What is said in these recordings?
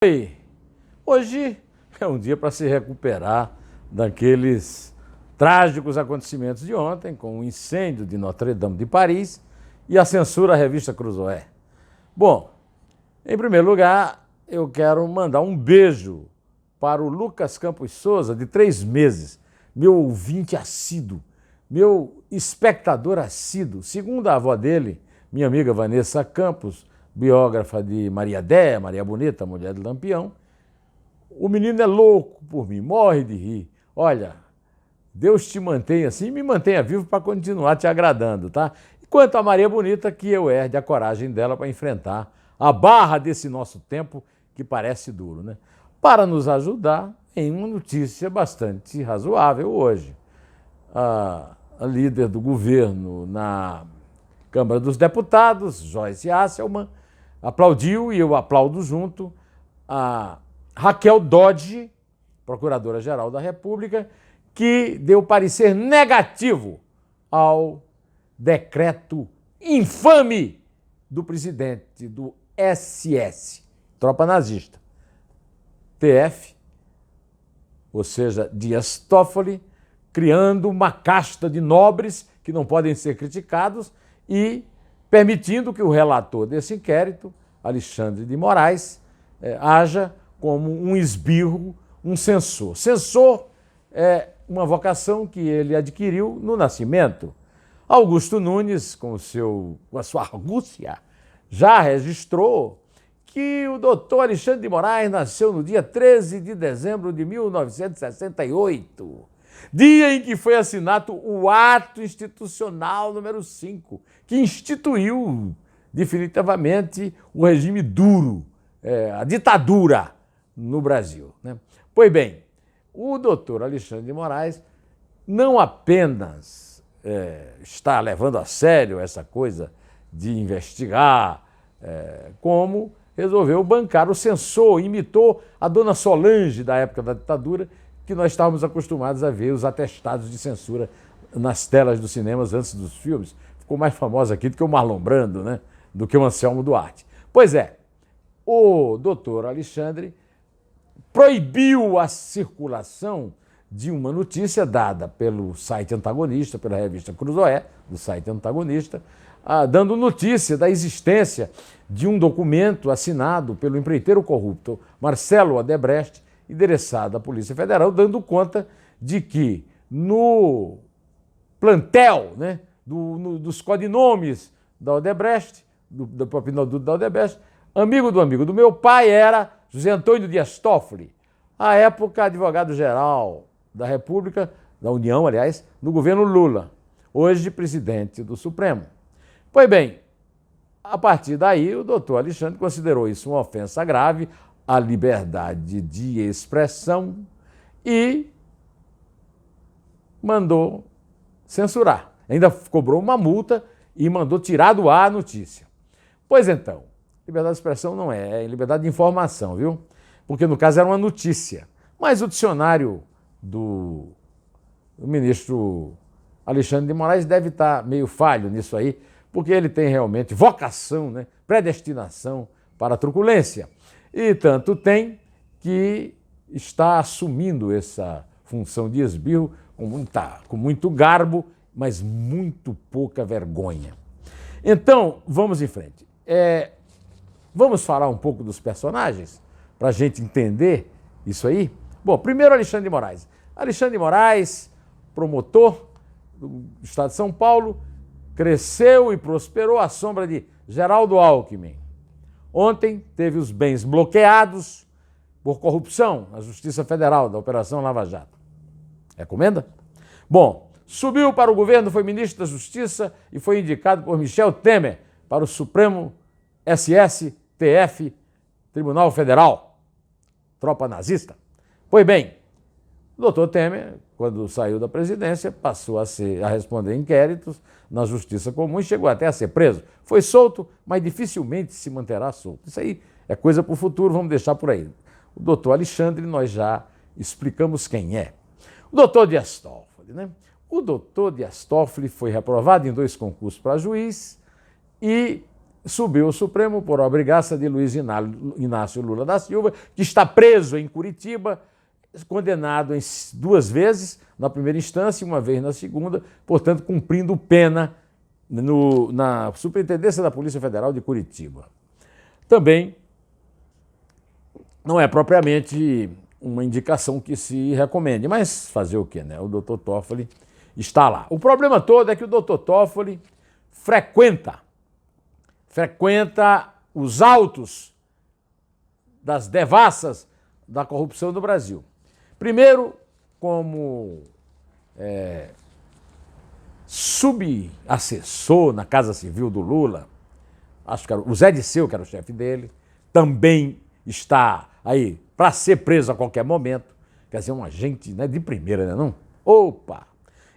Oi, hoje é um dia para se recuperar daqueles trágicos acontecimentos de ontem, com o incêndio de Notre-Dame de Paris e a censura à revista Cruzoé. Bom, em primeiro lugar, eu quero mandar um beijo para o Lucas Campos Souza, de 3 meses, meu ouvinte assíduo, meu espectador assíduo. Segundo a avó dele, minha amiga Vanessa Campos, biógrafa de Maria Déia, Maria Bonita, mulher de Lampião, o menino é louco por mim, morre de rir. Olha, Deus te mantenha assim e me mantenha vivo para continuar te agradando, tá? Enquanto a Maria Bonita, que eu herde a coragem dela para enfrentar a barra desse nosso tempo que parece duro, né? Para nos ajudar em uma notícia bastante razoável hoje. A líder do governo na Câmara dos Deputados, Joyce Hasselmann, aplaudiu, e eu aplaudo junto, a Raquel Dodge, Procuradora-Geral da República, que deu parecer negativo ao decreto infame do presidente do SS, tropa nazista, TF, ou seja, Dias Toffoli, criando uma casta de nobres que não podem ser criticados e permitindo que o relator desse inquérito, Alexandre de Moraes, haja como um esbirro, um censor. Censor é uma vocação que ele adquiriu no nascimento. Augusto Nunes, com a sua argúcia, já registrou que o doutor Alexandre de Moraes nasceu no dia 13 de dezembro de 1968, dia em que foi assinado o Ato Institucional número 5, que instituiu definitivamente o regime duro, a ditadura no Brasil, né? Pois bem, o doutor Alexandre de Moraes não apenas está levando a sério essa coisa de investigar, como resolveu bancar o censor, imitou a dona Solange da época da ditadura, que nós estávamos acostumados a ver os atestados de censura nas telas dos cinemas antes dos filmes. Ficou mais famosa aqui do que o Marlon Brando, né? Do que o Anselmo Duarte. Pois é, o doutor Alexandre proibiu a circulação de uma notícia dada pelo site antagonista, pela revista Cruzoé, do site antagonista, dando notícia da existência de um documento assinado pelo empreiteiro corrupto Marcelo Odebrecht, endereçado à Polícia Federal, dando conta de que no plantel, né, dos codinomes da Odebrecht, do próprio produto da Odebrecht, amigo do meu pai era José Antônio Dias Toffoli, à época advogado-geral da República, da União, aliás, no governo Lula, hoje presidente do Supremo. Pois bem, a partir daí o doutor Alexandre considerou isso uma ofensa grave à liberdade de expressão e mandou censurar. Ainda cobrou uma multa e mandou tirar do ar a notícia. Pois então, liberdade de expressão não é liberdade de informação, viu? Porque no caso era uma notícia. Mas o dicionário do ministro Alexandre de Moraes deve estar meio falho nisso aí, porque ele tem realmente vocação, né, predestinação para a truculência. E tanto tem que está assumindo essa função de esbirro com muito garbo, mas muito pouca vergonha. Então, vamos em frente. Vamos falar um pouco dos personagens, para a gente entender isso aí? Bom, primeiro Alexandre de Moraes. Alexandre de Moraes, promotor do Estado de São Paulo, cresceu e prosperou à sombra de Geraldo Alckmin. Ontem teve os bens bloqueados por corrupção na Justiça Federal da Operação Lava Jato. Recomenda? Bom, subiu para o governo, foi ministro da Justiça e foi indicado por Michel Temer para o Supremo SSTF, Tribunal Federal, tropa nazista. Pois bem, o doutor Temer, quando saiu da presidência, passou a responder inquéritos na Justiça Comum e chegou até a ser preso. Foi solto, mas dificilmente se manterá solto. Isso aí é coisa para o futuro, vamos deixar por aí. O doutor Alexandre, nós já explicamos quem é. O doutor Dias Toffoli, né? O doutor Dias Toffoli foi reprovado em 2 concursos para juiz e subiu ao Supremo por obra e graça de Luiz Inácio Lula da Silva, que está preso em Curitiba, condenado em 2 vezes na primeira instância e 1 vez na segunda, portanto, cumprindo pena na Superintendência da Polícia Federal de Curitiba. Também não é propriamente uma indicação que se recomende, mas fazer o quê, né? O Dr. Toffoli está lá. O problema todo é que o Dr. Toffoli frequenta os autos das devassas da corrupção no Brasil. Primeiro, como subassessor na Casa Civil do Lula, acho que era o Zé Disseu, que era o chefe dele, também está aí para ser preso a qualquer momento. Quer dizer, um agente, né, de primeira, né, não? Opa!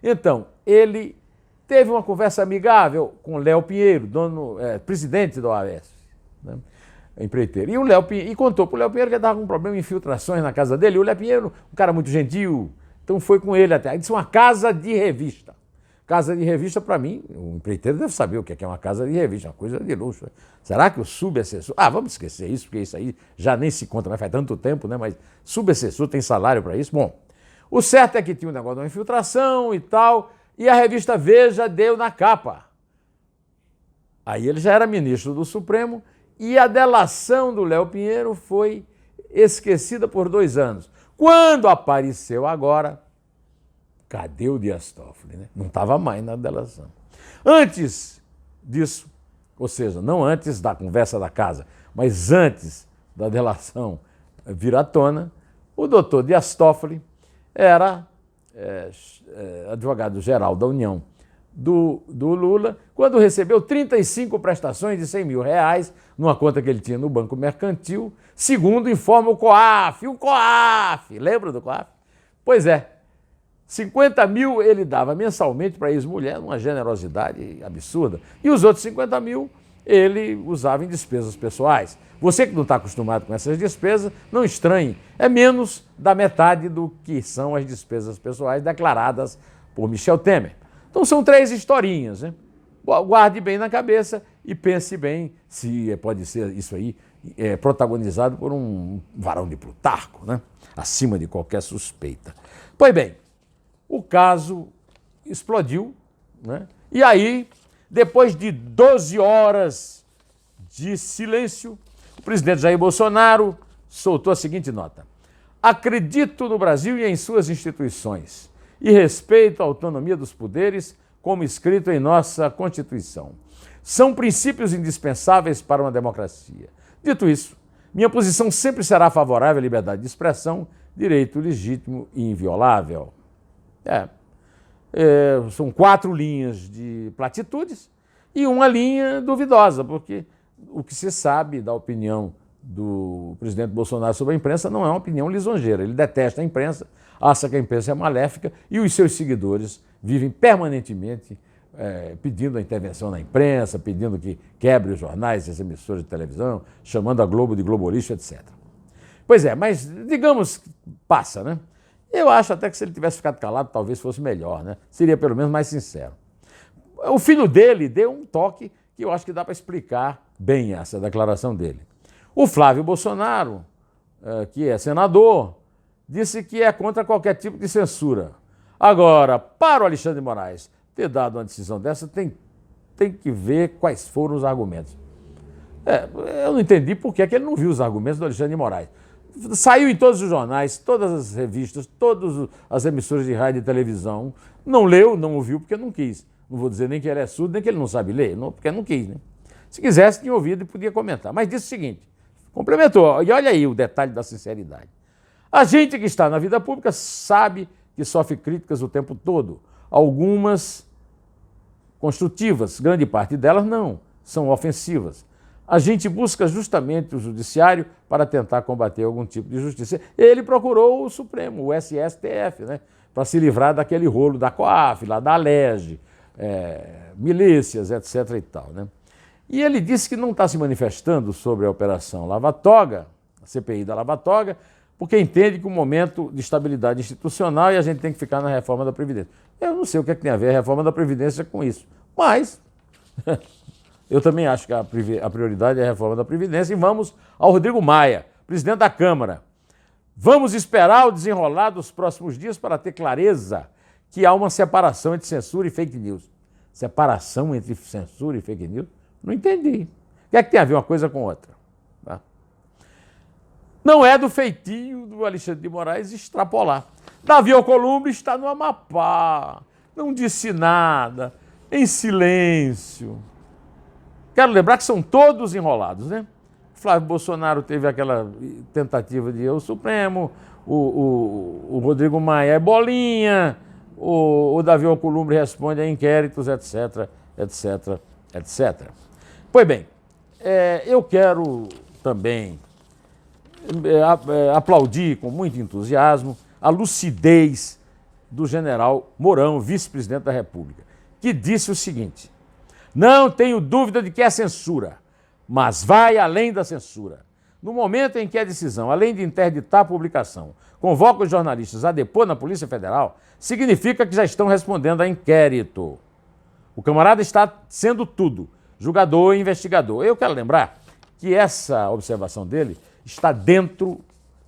Então, ele teve uma conversa amigável com Léo Pinheiro, presidente da OAS, né, empreiteiro. E o Léo Pinheiro, e contou para o Léo Pinheiro que estava com um problema de infiltrações na casa dele. E o Léo Pinheiro, um cara muito gentil, então foi com ele até. Ele disse uma casa de revista. Casa de revista, para mim, o empreiteiro deve saber o que é uma casa de revista, uma coisa de luxo. Será que o subassessor... vamos esquecer isso, porque isso aí já nem se conta, faz tanto tempo, né? Mas subassessor tem salário para isso? Bom, o certo é que tinha um negócio de uma infiltração e tal, e a revista Veja deu na capa. Aí ele já era ministro do Supremo e a delação do Léo Pinheiro foi esquecida por 2 anos. Quando apareceu agora, cadê o Dias Toffoli, né? Não estava mais na delação. Antes disso, ou seja, não antes da conversa da casa, mas antes da delação vir à tona, o doutor Dias Toffoli era advogado-geral da União do Lula, quando recebeu 35 prestações de R$100 mil numa conta que ele tinha no Banco Mercantil, segundo informa o COAF. O COAF, lembra do COAF? Pois é, 50 mil ele dava mensalmente para a ex-mulher, uma generosidade absurda, e os outros 50 mil ele usava em despesas pessoais. Você que não está acostumado com essas despesas, não estranhe, é menos da metade do que são as despesas pessoais declaradas por Michel Temer. Então são 3 historinhas, né? Guarde bem na cabeça e pense bem se pode ser isso aí protagonizado por um varão de Plutarco, né? Acima de qualquer suspeita. Pois bem, o caso explodiu, né? E aí, depois de 12 horas de silêncio, o presidente Jair Bolsonaro soltou a seguinte nota: acredito no Brasil e em suas instituições e respeito a autonomia dos poderes, como escrito em nossa Constituição. São princípios indispensáveis para uma democracia. Dito isso, minha posição sempre será favorável à liberdade de expressão, direito legítimo e inviolável. São 4 linhas de platitudes e uma linha duvidosa, porque o que se sabe da opinião do presidente Bolsonaro sobre a imprensa não é uma opinião lisonjeira. Ele detesta a imprensa, acha que a imprensa é maléfica e os seus seguidores vivem permanentemente pedindo a intervenção na imprensa, pedindo que quebre os jornais, as emissoras de televisão, chamando a Globo de globolixo, etc. Pois é, mas digamos que passa, né? Eu acho até que se ele tivesse ficado calado, talvez fosse melhor, né? Seria pelo menos mais sincero. O filho dele deu um toque que eu acho que dá para explicar bem essa declaração dele. O Flávio Bolsonaro, que é senador, disse que é contra qualquer tipo de censura. Agora, para o Alexandre de Moraes ter dado uma decisão dessa, tem que ver quais foram os argumentos. Eu não entendi por que ele não viu os argumentos do Alexandre de Moraes. Saiu em todos os jornais, todas as revistas, todas as emissoras de rádio e televisão. Não leu, não ouviu, porque não quis. Não vou dizer nem que ele é surdo, nem que ele não sabe ler, porque não quis, né? Se quisesse, tinha ouvido e podia comentar. Mas disse o seguinte, complementou, e olha aí o detalhe da sinceridade. A gente que está na vida pública sabe que sofre críticas o tempo todo. Algumas construtivas, grande parte delas não, são ofensivas. A gente busca justamente o judiciário para tentar combater algum tipo de justiça. Ele procurou o Supremo, o SSTF, né, para se livrar daquele rolo da COAF, lá da Alerj, milícias, etc. e tal, né? E ele disse que não está se manifestando sobre a Operação Lava Toga, a CPI da Lava Toga, porque entende que o momento de estabilidade institucional e a gente tem que ficar na reforma da Previdência. Eu não sei o que é que tem a ver a reforma da Previdência com isso, mas Eu também acho que a prioridade é a reforma da Previdência. E vamos ao Rodrigo Maia, presidente da Câmara. Vamos esperar o desenrolar dos próximos dias para ter clareza que há uma separação entre censura e fake news. Separação entre censura e fake news? Não entendi. O que é que tem a ver uma coisa com outra? Tá? Não é do feitio do Alexandre de Moraes extrapolar. Davi Alcolumbre está no Amapá, não disse nada, em silêncio. Quero lembrar que são todos enrolados, né? Flávio Bolsonaro teve aquela tentativa de ir ao Supremo, o Rodrigo Maia é bolinha, o Davi Alcolumbre responde a inquéritos, etc, etc, etc. Pois bem, eu quero também aplaudir com muito entusiasmo a lucidez do general Mourão, vice-presidente da República, que disse o seguinte: não tenho dúvida de que é censura, mas vai além da censura. No momento em que a decisão, além de interditar a publicação, convoca os jornalistas a depor na Polícia Federal, significa que já estão respondendo a inquérito. O camarada está sendo tudo, julgador e investigador. Eu quero lembrar que essa observação dele está dentro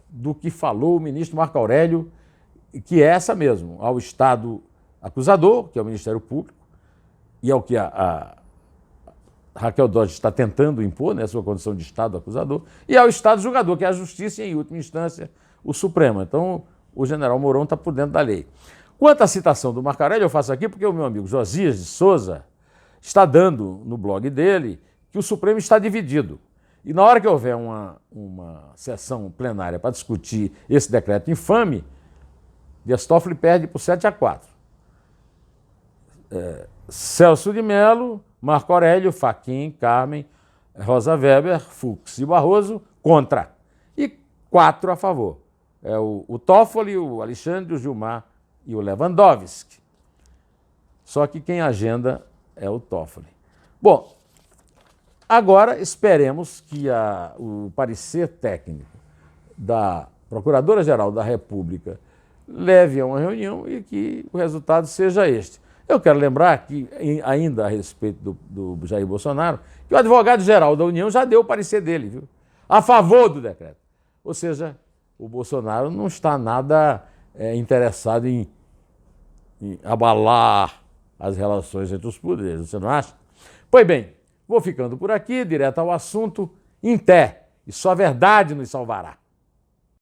do que falou o ministro Marco Aurélio, que é essa mesmo, ao Estado acusador, que é o Ministério Público, e é o que a Raquel Dodge está tentando impor, né, sua condição de Estado acusador, e ao Estado julgador, que é a Justiça e, em última instância, o Supremo. Então, o general Mourão está por dentro da lei. Quanto à citação do Marco Aurélio, eu faço aqui porque o meu amigo Josias de Souza está dando no blog dele que o Supremo está dividido. E na hora que houver uma sessão plenária para discutir esse decreto infame, Dias Toffoli perde por 7-4. Celso de Mello, Marco Aurélio, Fachin, Carmen, Rosa Weber, Fux e Barroso contra. E 4 a favor. É o Toffoli, o Alexandre, o Gilmar e o Lewandowski. Só que quem agenda é o Toffoli. Bom, agora esperemos que o parecer técnico da Procuradora-Geral da República leve a uma reunião e que o resultado seja este. Eu quero lembrar que, ainda a respeito do Jair Bolsonaro, que o advogado-geral da União já deu o parecer dele, viu? A favor do decreto. Ou seja, o Bolsonaro não está nada interessado em abalar as relações entre os poderes, você não acha? Pois bem, vou ficando por aqui, direto ao assunto, em té, e só a verdade nos salvará.